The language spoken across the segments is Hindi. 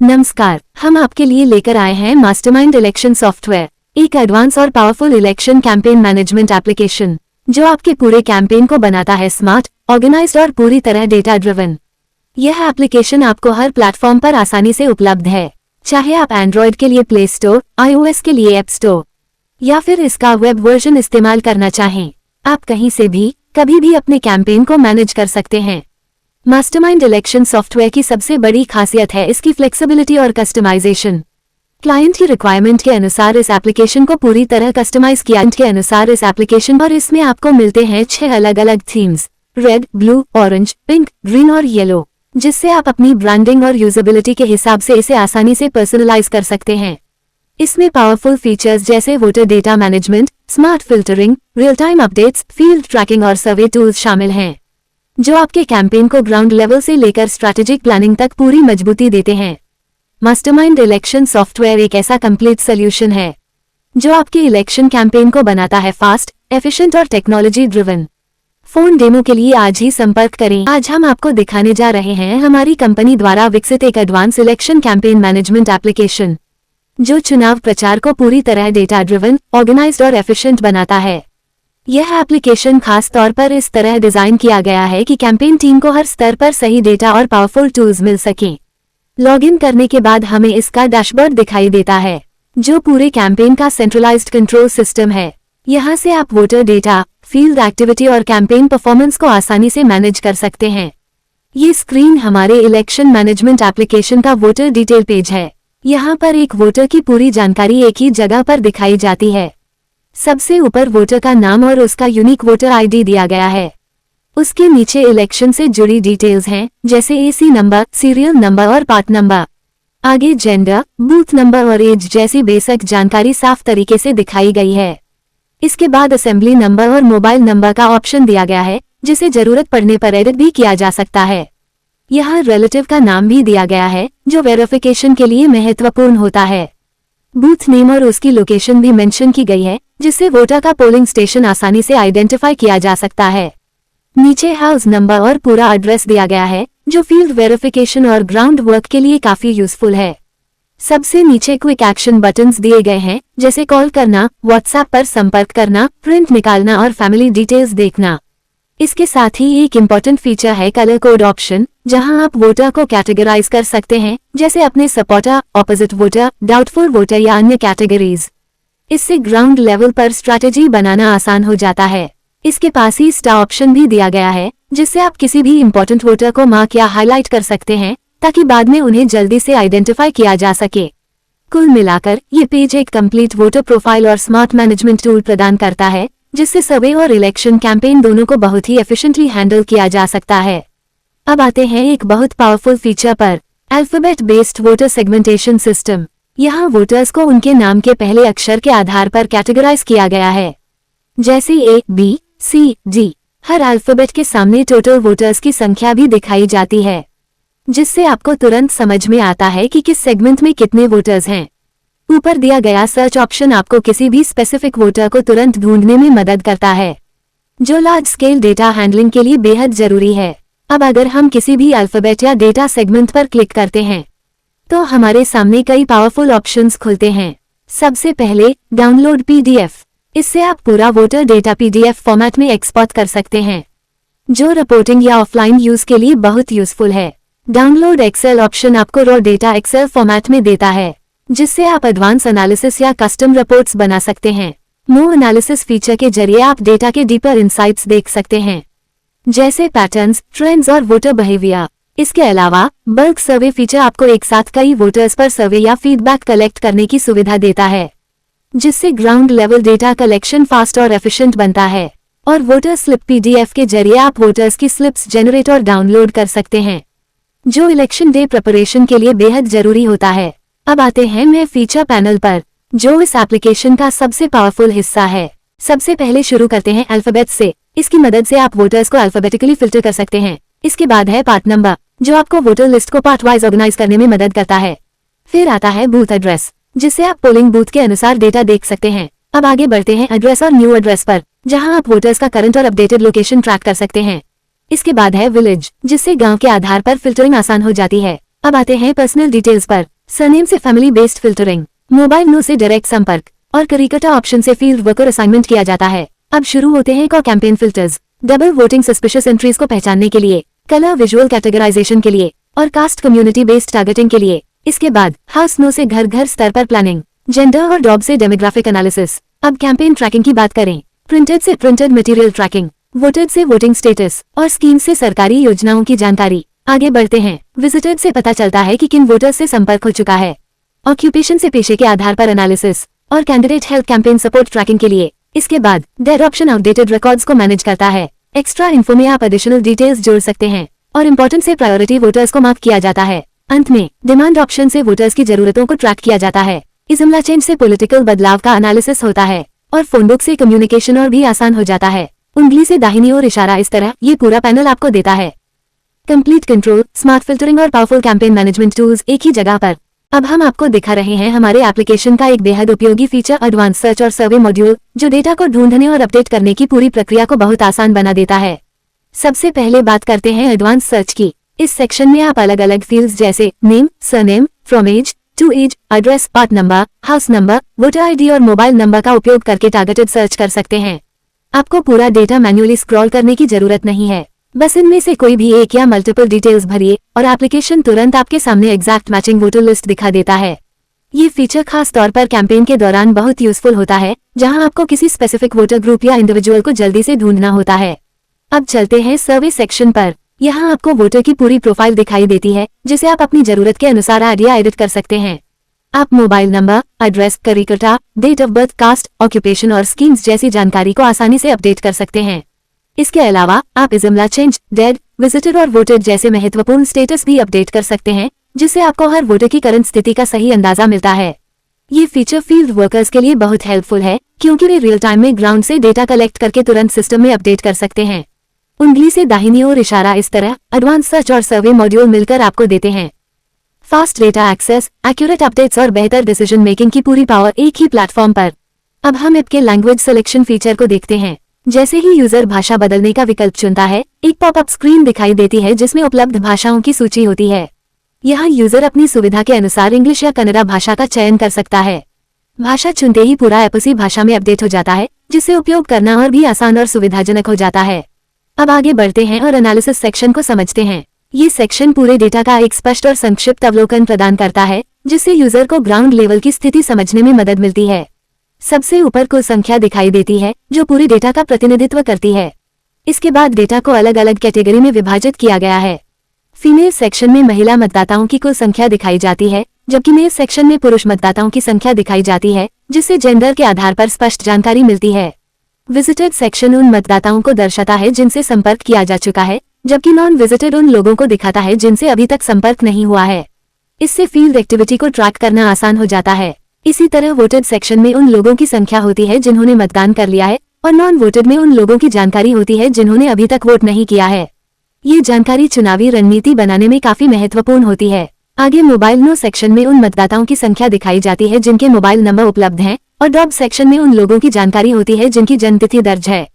नमस्कार, हम आपके लिए लेकर आए हैं मास्टरमाइंड इलेक्शन सॉफ्टवेयर, एक एडवांस और powerful election campaign management application जो आपके पूरे कैंपेन को बनाता है स्मार्ट, ऑर्गेनाइज्ड और पूरी तरह डेटा ड्रिवन। यह एप्लीकेशन आपको हर प्लेटफॉर्म पर आसानी से उपलब्ध है, चाहे आप एंड्रॉयड के लिए प्ले स्टोर, iOS के लिए ऐप स्टोर या फिर इसका वेब वर्जन इस्तेमाल करना चाहें। आप कहीं से भी कभी भी अपने कैंपेन को मैनेज कर सकते हैं। मास्टरमाइंड इलेक्शन सॉफ्टवेयर की सबसे बड़ी खासियत है इसकी फ्लेक्सिबिलिटी और कस्टमाइजेशन। क्लाइंट की रिक्वायरमेंट के अनुसार इस एप्लीकेशन को पूरी तरह कस्टमाइज किया के अनुसार इस एप्लीकेशन और इसमें आपको मिलते हैं 6 अलग अलग themes, red, blue, orange, pink, green और येलो, जिससे आप अपनी ब्रांडिंग और यूजेबिलिटी के हिसाब से इसे आसानी से पर्सनलाइज कर सकते हैं। इसमें पावरफुल फीचर्स जैसे voter data management, smart filtering, real time updates, field tracking और सर्वे टूल्स शामिल हैं, जो आपके कैंपेन को ग्राउंड लेवल से लेकर स्ट्रैटेजिक प्लानिंग तक पूरी मजबूती देते हैं। मास्टरमाइंड इलेक्शन सॉफ्टवेयर एक ऐसा कंप्लीट सॉल्यूशन है जो आपके इलेक्शन कैंपेन को बनाता है फास्ट, एफिशिएंट और टेक्नोलॉजी ड्रिवन। फोन डेमो के लिए आज ही संपर्क करें। आज हम आपको दिखाने जा रहे हैं हमारी कंपनी द्वारा विकसित एक advance election campaign management application जो चुनाव प्रचार को पूरी तरह डेटा ड्रिवन, ऑर्गेनाइज्ड और एफिशिएंट बनाता है। यह एप्लीकेशन खास तौर पर इस तरह डिजाइन किया गया है कि कैंपेन टीम को हर स्तर पर सही डेटा और पावरफुल टूल्स मिल सकें। लॉगिन करने के बाद हमें इसका डैशबोर्ड दिखाई देता है, जो पूरे कैंपेन का सेंट्रलाइज्ड कंट्रोल सिस्टम है। यहां से आप वोटर डेटा, फील्ड एक्टिविटी और कैंपेन परफॉर्मेंस को आसानी से मैनेज कर सकते हैं। ये स्क्रीन हमारे इलेक्शन मैनेजमेंट एप्लीकेशन का वोटर डिटेल पेज है। यहाँ पर एक वोटर की पूरी जानकारी एक ही जगह पर दिखाई जाती है। सबसे ऊपर वोटर का नाम और उसका यूनिक वोटर आईडी दिया गया है। उसके नीचे इलेक्शन से जुड़ी डिटेल्स हैं, जैसे एसी नंबर, सीरियल नंबर और पार्ट नंबर। आगे जेंडर, बूथ नंबर और एज जैसी बेसिक जानकारी साफ तरीके से दिखाई गई है। इसके बाद असेंबली नंबर और मोबाइल नंबर का ऑप्शन दिया गया है, जिसे जरूरत पड़ने पर एडिट भी किया जा सकता है। यहाँ रिलेटिव का नाम भी दिया गया है, जो वेरिफिकेशन के लिए महत्वपूर्ण होता है। बूथ नेम और उसकी लोकेशन भी मेंशन की गई है, जिससे वोटर का पोलिंग स्टेशन आसानी से आइडेंटिफाई किया जा सकता है। नीचे हाउस नंबर और पूरा एड्रेस दिया गया है, जो फील्ड वेरिफिकेशन और ग्राउंड वर्क के लिए काफी यूजफुल है। सबसे नीचे क्विक एक्शन बटन्स दिए गए हैं, जैसे कॉल करना, व्हाट्सएप पर संपर्क करना, प्रिंट निकालना और फैमिली डिटेल्स देखना। इसके साथ ही एक इम्पॉर्टेंट फीचर है कलर कोड ऑप्शन, जहां आप वोटर को कैटेगराइज कर सकते हैं, जैसे अपने supporter, opposite voter, doubtful voter या अन्य कैटेगरीज। इससे ग्राउंड लेवल पर स्ट्रैटेजी बनाना आसान हो जाता है। इसके पास ही स्टार ऑप्शन भी दिया गया है, जिससे आप किसी भी इम्पोर्टेंट वोटर को मार्क या हाईलाइट कर सकते हैं, ताकि बाद में उन्हें जल्दी से आइडेंटिफाई किया जा सके। कुल मिलाकर ये पेज एक कंप्लीट वोटर प्रोफाइल और स्मार्ट मैनेजमेंट टूल प्रदान करता है, जिससे सर्वे और इलेक्शन कैंपेन दोनों को बहुत ही एफिशिएंटली हैंडल किया जा सकता है। अब आते हैं एक बहुत पावरफुल फीचर पर, alphabet based voter segmentation system. यहाँ वोटर्स को उनके नाम के पहले अक्षर के आधार पर कैटेगराइज किया गया है, जैसे ए, बी, सी, डी। हर अल्फाबेट के सामने टोटल वोटर्स की संख्या भी दिखाई जाती है, जिससे आपको तुरंत समझ में आता है कि किस सेगमेंट में कितने वोटर्स हैं। ऊपर दिया गया सर्च ऑप्शन आपको किसी भी स्पेसिफिक वोटर को तुरंत ढूंढने में मदद करता है, जो लार्ज स्केल डेटा हैंडलिंग के लिए बेहद जरूरी है। अब अगर हम किसी भी अल्फाबेट या डेटा सेगमेंट पर क्लिक करते हैं, तो हमारे सामने कई पावरफुल ऑप्शंस खुलते हैं। सबसे पहले डाउनलोड पीडीएफ। इससे आप पूरा वोटर डेटा पीडीएफ फॉर्मेट में एक्सपोर्ट कर सकते हैं, जो रिपोर्टिंग या ऑफलाइन यूज के लिए बहुत यूजफुल है। डाउनलोड एक्सेल ऑप्शन आपको रॉ डेटा एक्सेल फॉर्मेट में देता है, जिससे आप एडवांस एनालिसिस या कस्टम रिपोर्ट्स बना सकते हैं। मोर एनालिसिस फीचर के जरिए आप डेटा के डीपर इंसाइट्स देख सकते हैं, जैसे पैटर्न्स, ट्रेंड्स और वोटर बिहेवियर। इसके अलावा बल्क सर्वे फीचर आपको एक साथ कई वोटर्स पर सर्वे या फीडबैक कलेक्ट करने की सुविधा देता है, जिससे ground level data collection fast और एफिशिएंट बनता है। और वोटर स्लिप पीडीएफ के जरिए आप वोटर्स की स्लिप्स जनरेट और डाउनलोड कर सकते हैं, जो इलेक्शन डे प्रिपरेशन के लिए बेहद जरूरी होता है। अब आते हैं मैं फीचर पैनल पर, जो इस एप्लीकेशन का सबसे पावरफुल हिस्सा है। सबसे पहले शुरू करते हैं अल्फाबेट से। इसकी मदद से आप वोटर्स को अल्फाबेटिकली फिल्टर कर सकते हैं। इसके बाद है पार्ट नंबर, जो आपको वोटर लिस्ट को पार्ट वाइज ऑर्गेनाइज करने में मदद करता है। फिर आता है बूथ एड्रेस, जिससे आप पोलिंग बूथ के अनुसार डेटा देख सकते हैं। अब आगे बढ़ते हैं एड्रेस और न्यू एड्रेस पर, जहां आप वोटर्स का करंट और अपडेटेड लोकेशन ट्रैक कर सकते हैं। इसके बाद है विलेज, जिससे गांव के आधार पर फिल्टरिंग आसान हो जाती है। अब आते हैं पर्सनल डिटेल्स पर। सरनेम से family based filtering, mobile no से डायरेक्ट संपर्क और करिकटा ऑप्शन से फील्ड वर्कर असाइनमेंट किया जाता है। अब शुरू होते हैं को campaign filters. Double voting suspicious entries को पहचानने के लिए, कलर विजुअल कैटेगराइजेशन के लिए और कास्ट कम्युनिटी बेस्ड टारगेटिंग के लिए। इसके बाद हाउस नो से घर घर स्तर पर प्लानिंग, जेंडर और जॉब से डेमोग्राफिक एनालिसिस। अब कैंपेन ट्रैकिंग की बात करें। प्रिंटेड से प्रिंटेड मटेरियल ट्रैकिंग, वोटेड से वोटिंग स्टेटस और स्कीम से सरकारी योजनाओं की जानकारी। आगे बढ़ते हैं। विजिटेड से पता चलता है कि किन वोटर्स से संपर्क हो चुका है। ऑक्यूपेशन से पेशे के आधार पर एनालिसिस और candidate health campaign support tracking के लिए। इसके बाद डेट ऑप्शन आउटडेटेड रिकॉर्ड्स को मैनेज करता है। एक्स्ट्रा इन्फो में आप एडिशनल डिटेल्स जोड़ सकते हैं और इम्पोर्टेंट से प्रायोरिटी वोटर्स को मार्क किया जाता है। अंत में डिमांड ऑप्शन से वोटर्स की जरूरतों को ट्रैक किया जाता है। इजमला चेंज से पॉलिटिकल बदलाव का एनालिसिस होता है और फोनबुक से कम्युनिकेशन और भी आसान हो जाता है। उंगली से दाहिनी ओर इशारा, इस तरह ये पूरा पैनल आपको देता है। कंप्लीट कंट्रोल, स्मार्ट फिल्टरिंग और पावरफुल कैंपेन मैनेजमेंट टूल्स एक ही जगह पर। अब हम आपको दिखा रहे हैं हमारे एप्लीकेशन का एक बेहद उपयोगी फीचर, एडवांस सर्च और सर्वे मॉड्यूल, जो डेटा को ढूंढने और अपडेट करने की पूरी प्रक्रिया को बहुत आसान बना देता है। सबसे पहले बात करते हैं एडवांस सर्च की। इस सेक्शन में आप अलग अलग फील्ड्स जैसे name, surname, from age to age, address, part number, house number, voter ID और मोबाइल नंबर का उपयोग करके टारगेटेड सर्च कर सकते हैं। आपको पूरा डेटा मैन्युअली स्क्रॉल करने की जरूरत नहीं है। बस इनमें से कोई भी एक या मल्टीपल डिटेल्स भरिए और एप्लीकेशन तुरंत आपके सामने एग्जैक्ट मैचिंग वोटर लिस्ट दिखा देता है। ये फीचर खास तौर पर कैंपेन के दौरान बहुत यूजफुल होता है, जहां आपको किसी स्पेसिफिक वोटर ग्रुप या इंडिविजुअल को जल्दी से ढूंढना होता है। अब चलते हैं सर्वे सेक्शन पर। यहाँ आपको वोटर की पूरी प्रोफाइल दिखाई देती है, जिसे आप अपनी जरूरत के अनुसार ऐड या एडिट कर सकते हैं। आप मोबाइल नंबर, एड्रेस, करिकटा, date of birth, caste, occupation और स्कीम्स जैसी जानकारी को आसानी से अपडेट कर सकते हैं। इसके अलावा आप इजमला चेंज, डेड, विजिटेड और वोटेड जैसे महत्वपूर्ण स्टेटस भी अपडेट कर सकते हैं, जिससे आपको हर वोटर की करंट स्थिति का सही अंदाजा मिलता है। ये फीचर फील्ड वर्कर्स के लिए बहुत हेल्पफुल है, क्योंकि वे रियल टाइम में ग्राउंड से डेटा कलेक्ट करके तुरंत सिस्टम में अपडेट कर सकते हैं। उंगली से दाहिनी ओर इशारा, इस तरह एडवांस सर्च और सर्वे मॉड्यूल मिलकर आपको देते हैं fast data access, accurate updates और बेहतर डिसीजन मेकिंग की पूरी पावर एक ही प्लेटफॉर्म पर। अब हम ऐप के लैंग्वेज सिलेक्शन फीचर को देखते हैं। जैसे ही यूजर भाषा बदलने का विकल्प चुनता है, एक पॉपअप स्क्रीन दिखाई देती है जिसमें उपलब्ध भाषाओं की सूची होती है। यहाँ यूजर अपनी सुविधा के अनुसार इंग्लिश या कन्नड़ा भाषा का चयन कर सकता है। भाषा चुनते ही पूरा ऐप उसी भाषा में अपडेट हो जाता है, जिससे उपयोग करना और भी आसान और सुविधाजनक हो जाता है। अब आगे बढ़ते हैं और एनालिसिस सेक्शन को समझते हैं। ये सेक्शन पूरे डेटा का एक स्पष्ट और संक्षिप्त अवलोकन प्रदान करता है, जिससे यूजर को ग्राउंड लेवल की स्थिति समझने में मदद मिलती है। सबसे ऊपर कुल संख्या दिखाई देती है, जो पूरे डेटा का प्रतिनिधित्व करती है। इसके बाद डेटा को अलग अलग कैटेगरी में विभाजित किया गया है। फीमेल सेक्शन में महिला मतदाताओं की कुल संख्या दिखाई जाती है, जबकि मेल सेक्शन में पुरुष मतदाताओं की संख्या दिखाई जाती है, जिससे जेंडर के आधार पर स्पष्ट जानकारी मिलती है। विजिटेड सेक्शन उन मतदाताओं को दर्शाता है जिनसे संपर्क किया जा चुका है, जबकि नॉन विजिटेड उन लोगों को दिखाता है जिनसे अभी तक संपर्क नहीं हुआ है। इससे फील्ड एक्टिविटी को ट्रैक करना आसान हो जाता है। इसी तरह वोटेड सेक्शन में उन लोगों की संख्या होती है जिन्होंने मतदान कर लिया है, और नॉन वोटेड में उन लोगों की जानकारी होती है जिन्होंने अभी तक वोट नहीं किया है। ये जानकारी चुनावी रणनीति बनाने में काफी महत्वपूर्ण होती है। आगे मोबाइल नो सेक्शन में उन मतदाताओं की संख्या दिखाई जाती है जिनके मोबाइल नंबर उपलब्ध हैं, और जॉब सेक्शन में उन लोगों की जानकारी होती है जिनकी जन्मतिथि दर्ज है।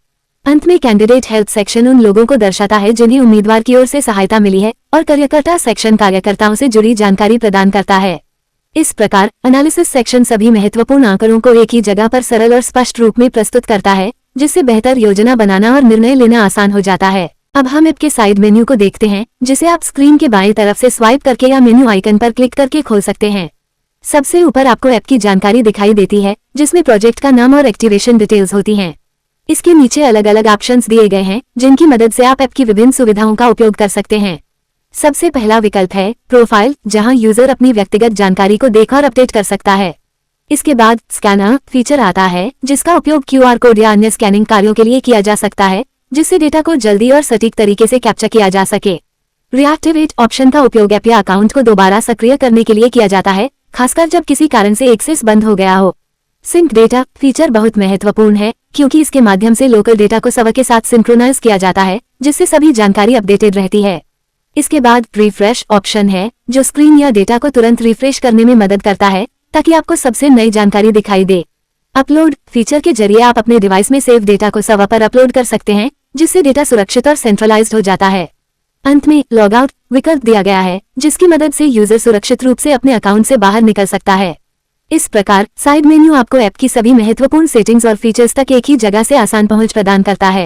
अंत में कैंडिडेट हेल्थ सेक्शन उन लोगों को दर्शाता है जिन्हें उम्मीदवार की ओर से सहायता मिली है, और कार्यकर्ता सेक्शन कार्यकर्ताओं से जुड़ी जानकारी प्रदान करता है। इस प्रकार एनालिसिस सेक्शन सभी महत्वपूर्ण आंकड़ों को एक ही जगह पर सरल और स्पष्ट रूप में प्रस्तुत करता है, जिससे बेहतर योजना बनाना और निर्णय लेना आसान हो जाता है। अब हम ऐप के साइड मेन्यू को देखते हैं, जिसे आप स्क्रीन के बाएं तरफ से स्वाइप करके या मेन्यू आइकन पर क्लिक करके खोल सकते हैं। सबसे ऊपर आपको ऐप की जानकारी दिखाई देती है, जिसमें प्रोजेक्ट का नाम और एक्टिवेशन डिटेल्स होती हैं। इसके नीचे अलग अलग ऑप्शंस दिए गए हैं, जिनकी मदद से आप ऐप की विभिन्न सुविधाओं का उपयोग कर सकते हैं। सबसे पहला विकल्प है प्रोफाइल, जहां यूजर अपनी व्यक्तिगत जानकारी को देख और अपडेट कर सकता है। इसके बाद स्कैनर फीचर आता है, जिसका उपयोग QR कोड या अन्य स्कैनिंग कार्यों के लिए किया जा सकता है, जिससे डेटा को जल्दी और सटीक तरीके से कैप्चर किया जा सके। रिएक्टिवेट ऑप्शन का उपयोग ऐप या अकाउंट को दोबारा सक्रिय करने के लिए किया जाता है, खासकर जब किसी कारण से एक्सेस बंद हो गया हो। सिंक डेटा फीचर बहुत महत्वपूर्ण है, क्योंकि इसके माध्यम से लोकल डेटा को सर्वर के साथ सिंक्रोनाइज किया जाता है, जिससे सभी जानकारी अपडेटेड रहती है। इसके बाद रिफ्रेश ऑप्शन है, जो स्क्रीन या डेटा को तुरंत रिफ्रेश करने में मदद करता है, ताकि आपको सबसे नई जानकारी दिखाई दे। अपलोड फीचर के जरिए आप अपने डिवाइस में सेव डेटा को सर्वर पर अपलोड कर सकते हैं, जिससे डेटा सुरक्षित और सेंट्रलाइज्ड हो जाता है। अंत में लॉग आउट विकल्प दिया गया है, जिसकी मदद से यूजर सुरक्षित रूप से अपने अकाउंट से बाहर निकल सकता है। इस प्रकार साइड मेन्यू आपको ऐप की सभी महत्वपूर्ण सेटिंग्स और फीचर्स तक एक ही जगह से आसान पहुंच प्रदान करता है।